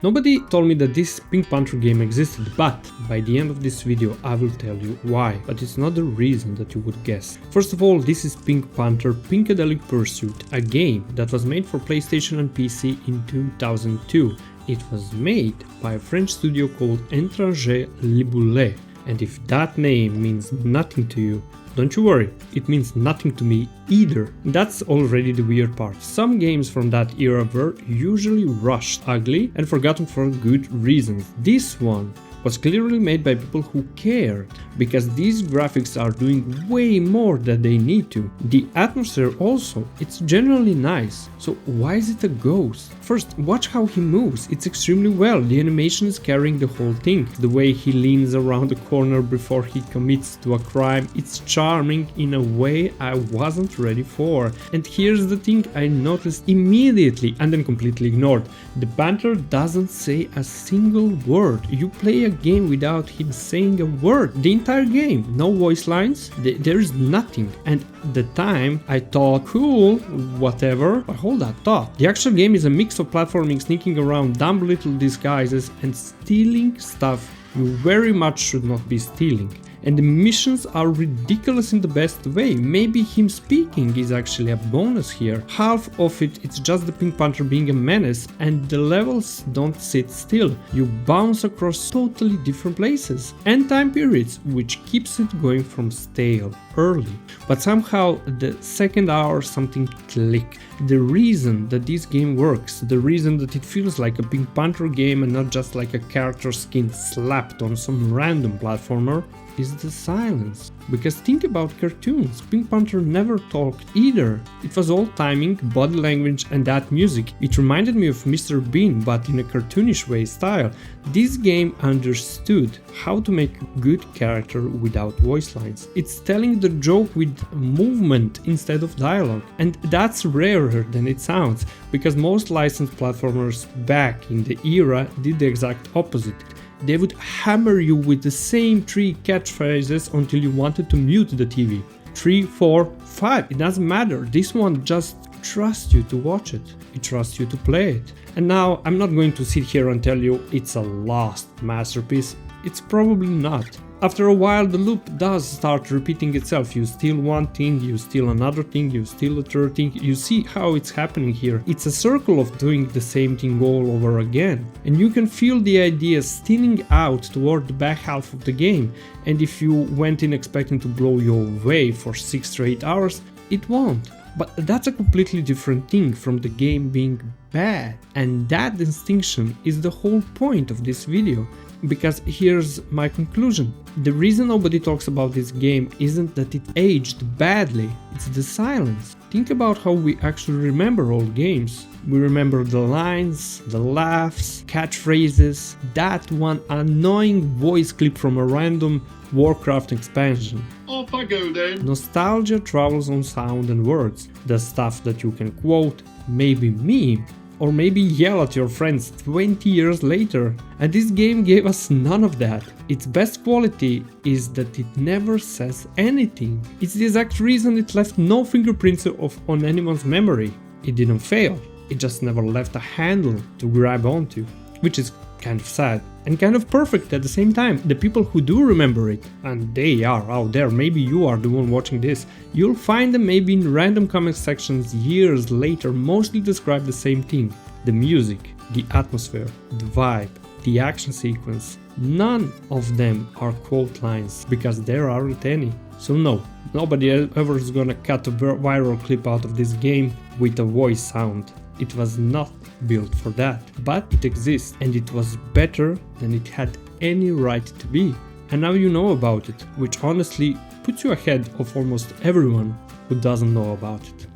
Nobody told me that this Pink Panther game existed, but by the end of this video I will tell you why, but it's not the reason that you would guess. First of all, this is Pink Panther Pinkadelic Pursuit, a game that was made for PlayStation and PC in 2002. It was made by a French studio called Étranger Liboulet, and if that name means nothing to you, don't you worry, it means nothing to me either. That's already the weird part. Some games from that era were usually rushed, ugly, and forgotten for good reasons. This one was clearly made by people who cared, because these graphics are doing way more than they need to. The atmosphere also, it's generally nice. So why is it a ghost? First, watch how he moves, it's extremely well, the animation is carrying the whole thing. The way he leans around the corner before he commits to a crime, it's charming in a way I wasn't ready for. And here's the thing I noticed immediately and then completely ignored. The Panther doesn't say a single word. You play a game without him saying a word. The entire game, no voice lines, there is nothing. And at the time I thought, cool, whatever, but hold that thought. The actual game is a mix of platforming, sneaking around, dumb little disguises and stealing stuff you very much should not be stealing. And the missions are ridiculous in the best way. Maybe him speaking is actually a bonus here. Half of it's just the Pink Panther being a menace, and the levels don't sit still. You bounce across totally different places and time periods, which keeps it going from stale early. But somehow the second hour something clicked. The reason that this game works, the reason that it feels like a Pink Panther game and not just like a character skin slapped on some random platformer, is the silence. Because think about cartoons, Pink Panther never talked either. It was all timing, body language and that music. It reminded me of Mr. Bean, but in a cartoonish way style. This game understood how to make a good character without voice lines. It's telling the joke with movement instead of dialogue. And that's rarer than it sounds, because most licensed platformers back in the era did the exact opposite. They would hammer you with the same 3 catchphrases until you wanted to mute the TV. 3, 4, 5, it doesn't matter. This one just trusts you to watch it. It trusts you to play it. And now I'm not going to sit here and tell you it's a lost masterpiece. It's probably not. After a while the loop does start repeating itself. You steal one thing, you steal another thing, you steal a third thing. You see how it's happening here. It's a circle of doing the same thing all over again. And you can feel the ideas thinning out toward the back half of the game. And if you went in expecting to blow your way for 6 straight hours, it won't. But that's a completely different thing from the game being bad. And that distinction is the whole point of this video. Because here's my conclusion. The reason nobody talks about this game isn't that it aged badly, it's the silence. Think about how we actually remember old games. We remember the lines, the laughs, catchphrases, that one annoying voice clip from a random Warcraft expansion. Off I go then. Nostalgia travels on sound and words. The stuff that you can quote, maybe meme, or maybe yell at your friends 20 years later. And this game gave us none of that. Its best quality is that it never says anything. It's the exact reason it left no fingerprints on anyone's memory. It didn't fail, it just never left a handle to grab onto, which is kind of sad and kind of perfect at the same time. The people who do remember it, and they are out there, maybe you are the one watching this, you'll find them maybe in random comment sections years later mostly describe the same thing. The music, the atmosphere, the vibe, the action sequence. None of them are quote lines, because there aren't any. So no, nobody ever is gonna cut a viral clip out of this game with a voice sound. It was not built for that, but it exists and it was better than it had any right to be. And now you know about it, which honestly puts you ahead of almost everyone who doesn't know about it.